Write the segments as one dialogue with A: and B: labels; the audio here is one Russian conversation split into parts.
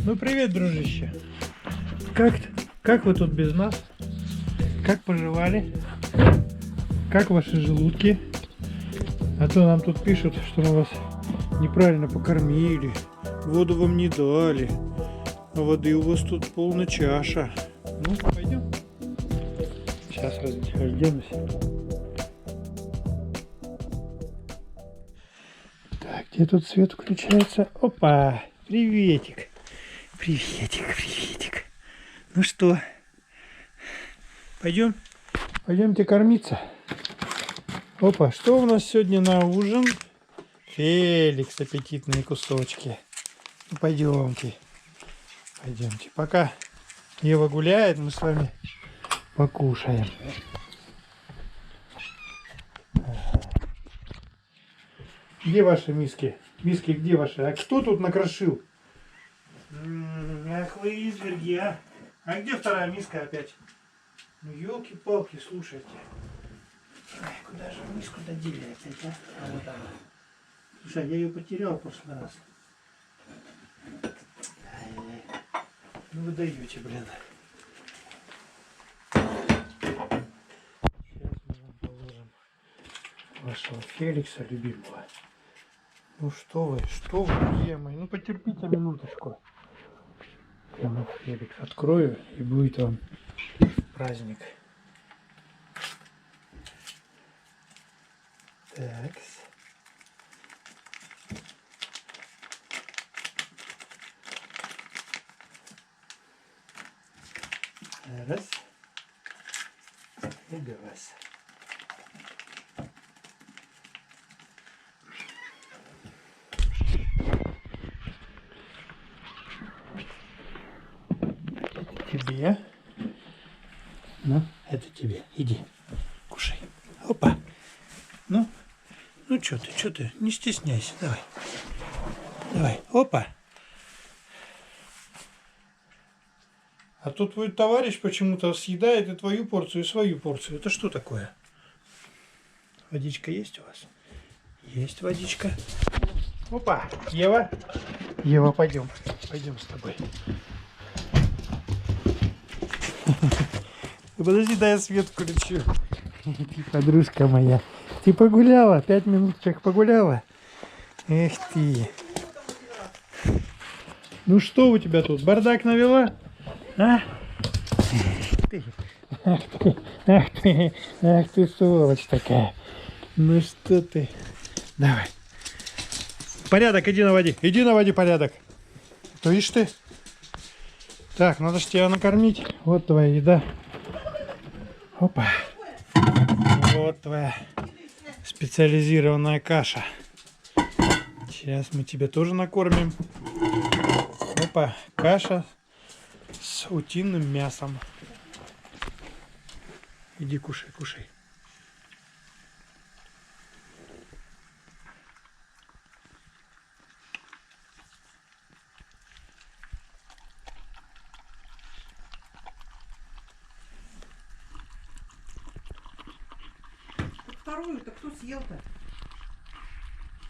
A: Ну привет, дружище. Как, как вы тут без нас? Как поживали? Как ваши желудки? А то нам тут пишут, что мы вас неправильно покормили, воду вам не дали, а воды у вас тут полная чаша. Ну, пойдем. Сейчас разденусь. Так, где тут свет включается? Опа! Приветик! Приветик, приветик. Ну что, пойдем? Пойдемте кормиться. Опа, что у нас сегодня на ужин? Феликс, аппетитные кусочки. Ну, пойдемте. Пойдемте. Пока Ева гуляет, мы с вами покушаем. Где ваши миски? Миски где ваши? А кто тут накрошил? Ах вы изверги, а! А где вторая миска опять? Ну елки-палки, слушайте. Ай, куда же миску додели опять, а? А вот она. Слушай, я ее потерял в прошлый раз. Ай-яй. Ну вы даете, блин. Сейчас мы вам положим вашего Феликса любимого. Ну что вы, друзья мои, ну потерпите минуточку. Я вам Феликс открою, и будет вам праздник. Так. Раз. И два. Тебе. Ну, это тебе. Иди, кушай. Опа. Ну что ты, не стесняйся, давай. Давай, опа. А тут твой товарищ почему-то съедает и твою порцию, и свою порцию. Это что такое? Водичка есть у вас? Есть водичка. Опа, Ева. Ева, пойдем с тобой. Подожди, дай я свет включу. Ты, подружка моя. Ты погуляла? 5 минуточек погуляла? Эх ты. Ну что у тебя тут? Бардак навела? А? Ах ты, сволочь такая. Ну что ты? Давай. Порядок, иди наводи порядок. То ишь ты. Так, надо же тебя накормить. Вот твоя еда. Опа. Вот твоя специализированная каша. Сейчас мы тебя тоже накормим. Опа, каша с утиным мясом. Иди кушай.
B: Вторую-то кто съел-то?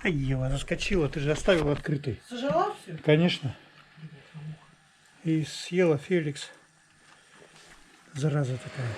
A: А Ева заскочила, ты же оставила открытой.
B: Сожрала все?
A: Конечно. И съела Феликс. Зараза такая.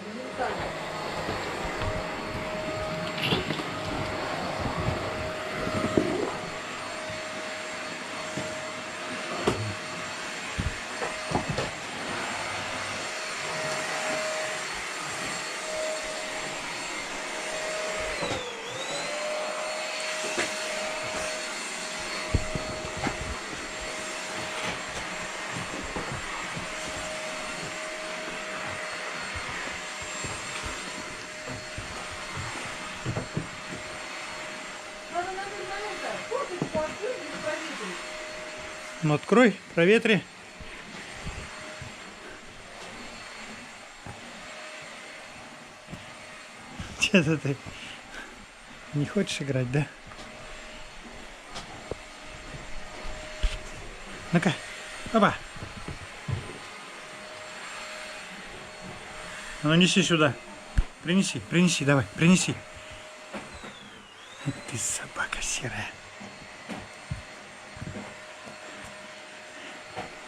A: Ну открой, проветри. Че-то ты не хочешь играть, да? Ну-ка, опа. Ну неси сюда. Принеси, давай, принеси. Ты собака серая.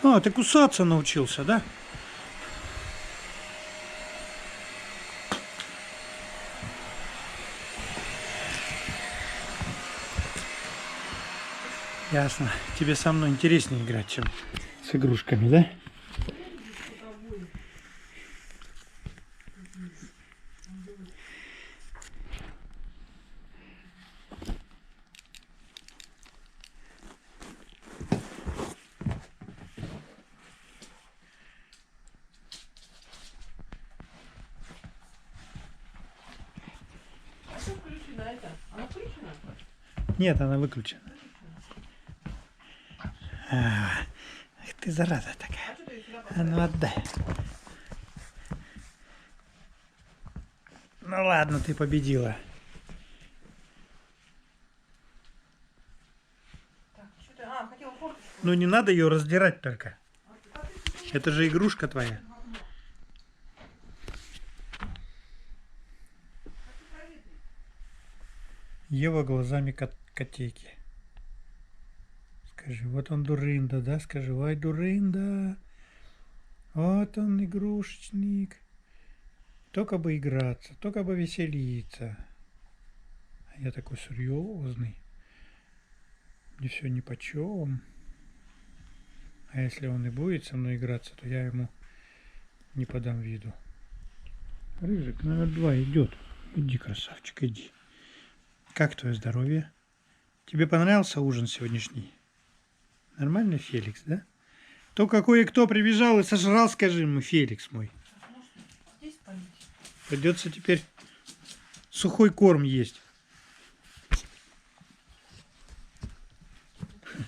A: А, ты кусаться научился, да? Ясно. Тебе со мной интереснее играть, чем с игрушками, да?
B: А что включено это? Она включена?
A: Нет, она выключена. Ах ты зараза такая.
B: А что ты ее сюда
A: А
B: поставила?
A: ну отдай. Ну ладно, ты победила.
B: Так, что ты? А, хотела форточку.
A: Ну не надо ее раздирать только. Это же игрушка твоя. Ева глазами котейки. Скажи, вот он дурында, да? Скажи, ой, дурында. Вот он игрушечник. Только бы играться, только бы веселиться. А я такой серьезный. Мне все нипочем. А если он и будет со мной играться, то я ему не подам виду. Рыжик номер 2 идет. Иди, красавчик, иди. Как твое здоровье? Тебе понравился ужин сегодняшний? Нормально, Феликс, да? Только кое-кто прибежал и сожрал, скажи ему, Феликс мой.
B: Здесь полить.
A: Придется теперь сухой корм есть.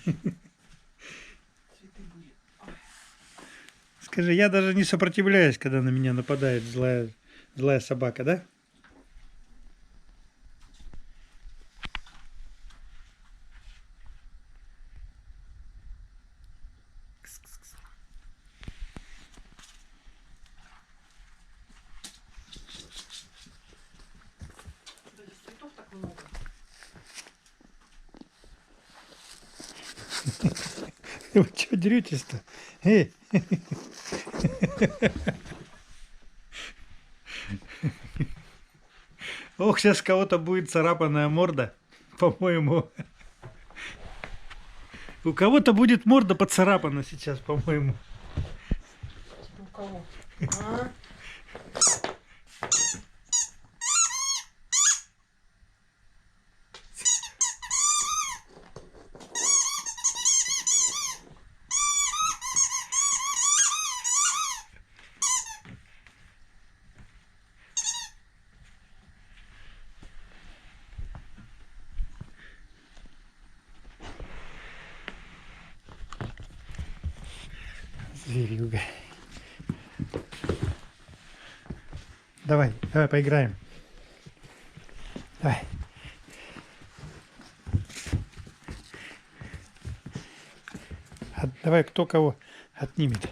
B: Цветы будет.
A: Скажи, я даже не сопротивляюсь, когда на меня нападает злая собака, да?
B: Да здесь цветов так много.
A: Вы что деретесь-то? Эй! Ох, сейчас кого-то будет царапанная морда, по-моему. У кого-то будет морда поцарапана сейчас, по-моему.
B: У кого? А?
A: Зверюга. Давай, давай поиграем. Давай. Давай, кто кого отнимет.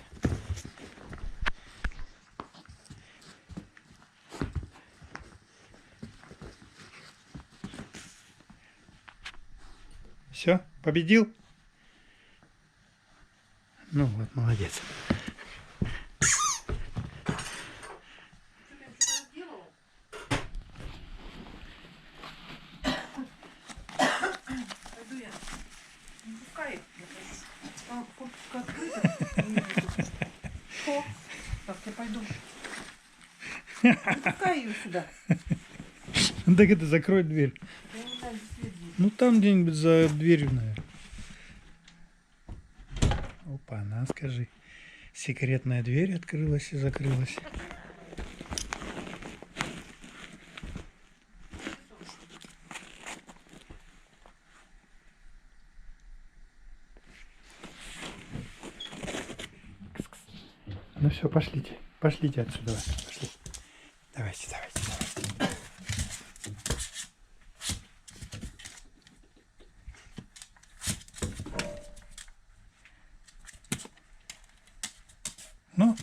A: Все, победил? Ну вот, молодец.
B: Что ты им что-то сделала? Пойду я. Не пускай их. Там форточка открыта. Не вижу. Что? Так, я пойду. Не пускай ее сюда.
A: Так это закрой дверь.
B: Я не знаю, где свет есть.
A: Ну там где-нибудь за дверью, наверное. Опа, на, скажи. Секретная дверь открылась и закрылась. Ну все, пошлите. Пошлите отсюда. Пошли. Давайте, давайте, давайте. Ну,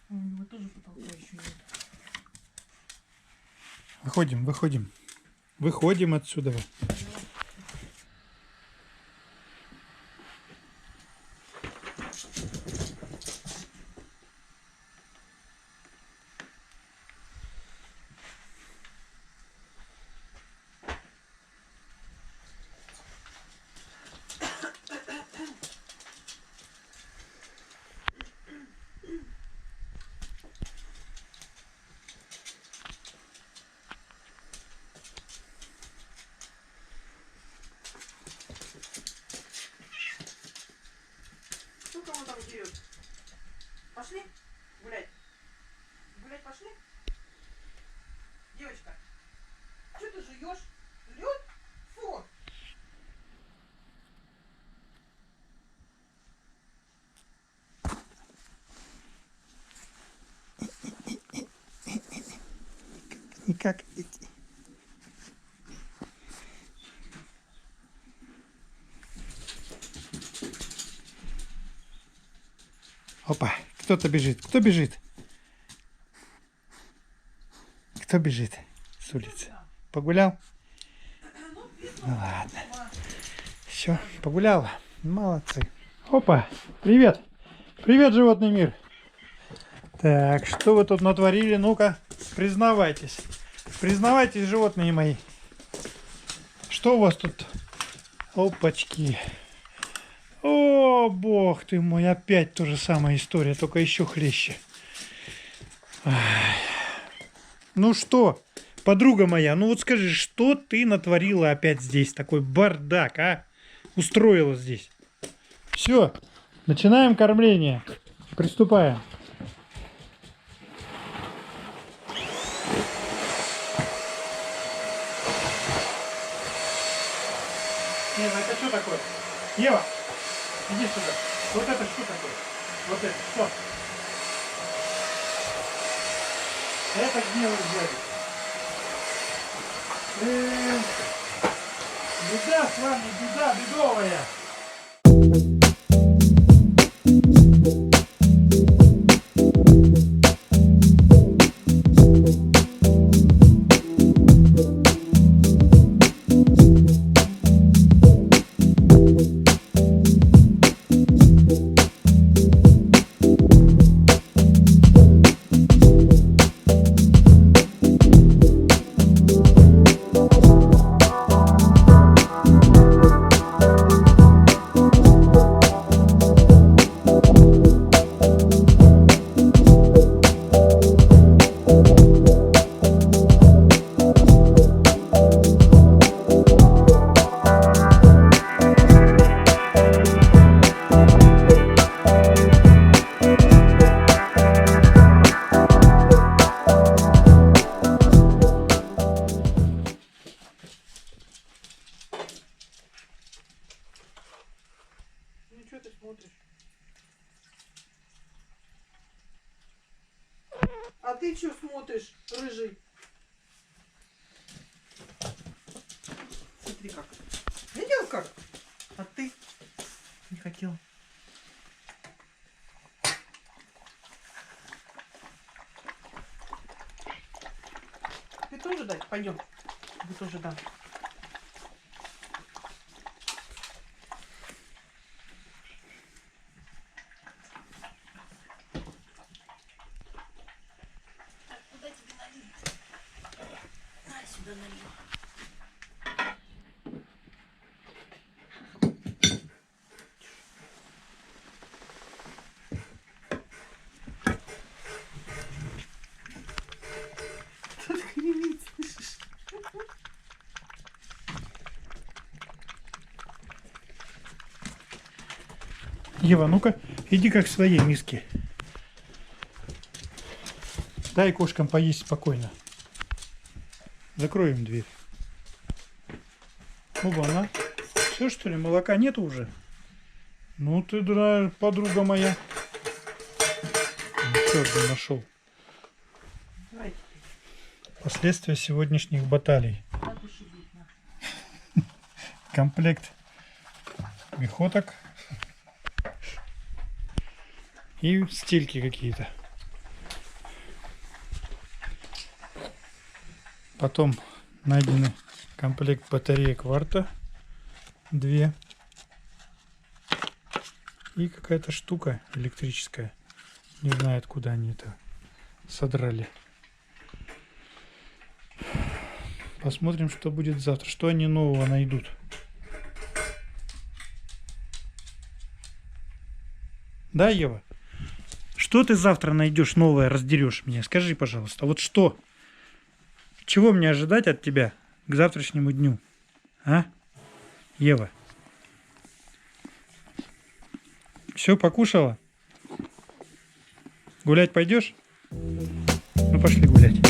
B: У него тоже потолка еще нет.
A: выходим, выходим. Выходим отсюда. как идти. Опа, кто-то бежит. Кто бежит? Кто бежит с улицы? Погулял? Ну ладно. Все, погуляла. Молодцы. Опа, привет. Привет, животный мир. Так, что вы тут натворили? Ну-ка, признавайтесь. Признавайтесь, животные мои. Что у вас тут? Опачки. О, бог ты мой, опять та же самая история, только еще хлеще. Ай. Ну что, подруга моя, ну вот скажи, что ты натворила опять здесь? Такой бардак, а? Устроила здесь. Все, начинаем кормление. Приступаем. Ева, это что такое? Ева, иди сюда. Вот это что такое? Вот это что? Это гнилый дядя. Беда с вами, беда бедовая. Ну что ты смотришь?
B: А ты что смотришь, рыжий? Смотри как. Видел как? А ты не хотел. Ты тоже дай? Пойдем. Вы тоже да.
C: Куда тебе налить? На, сюда налил.
A: Ева, ну-ка, иди как в своей миске. Дай кошкам поесть спокойно. Закроем дверь. Оба, она. Все, что ли, молока нету уже? Ну ты, подруга моя. Черт, нашел.
B: Давай.
A: Последствия сегодняшних баталий. Комплект мехоток и стельки какие-то. Потом найдены комплект батареек Варта 2 и какая-то штука электрическая. Не знаю, откуда они это содрали. Посмотрим, что будет завтра. Что они нового найдут. Да, Ева? Что ты завтра найдешь новое, раздерешь меня? Скажи, пожалуйста, вот что? Чего мне ожидать от тебя к завтрашнему дню? А? Ева? Все, покушала? Гулять пойдешь? Ну, пошли гулять.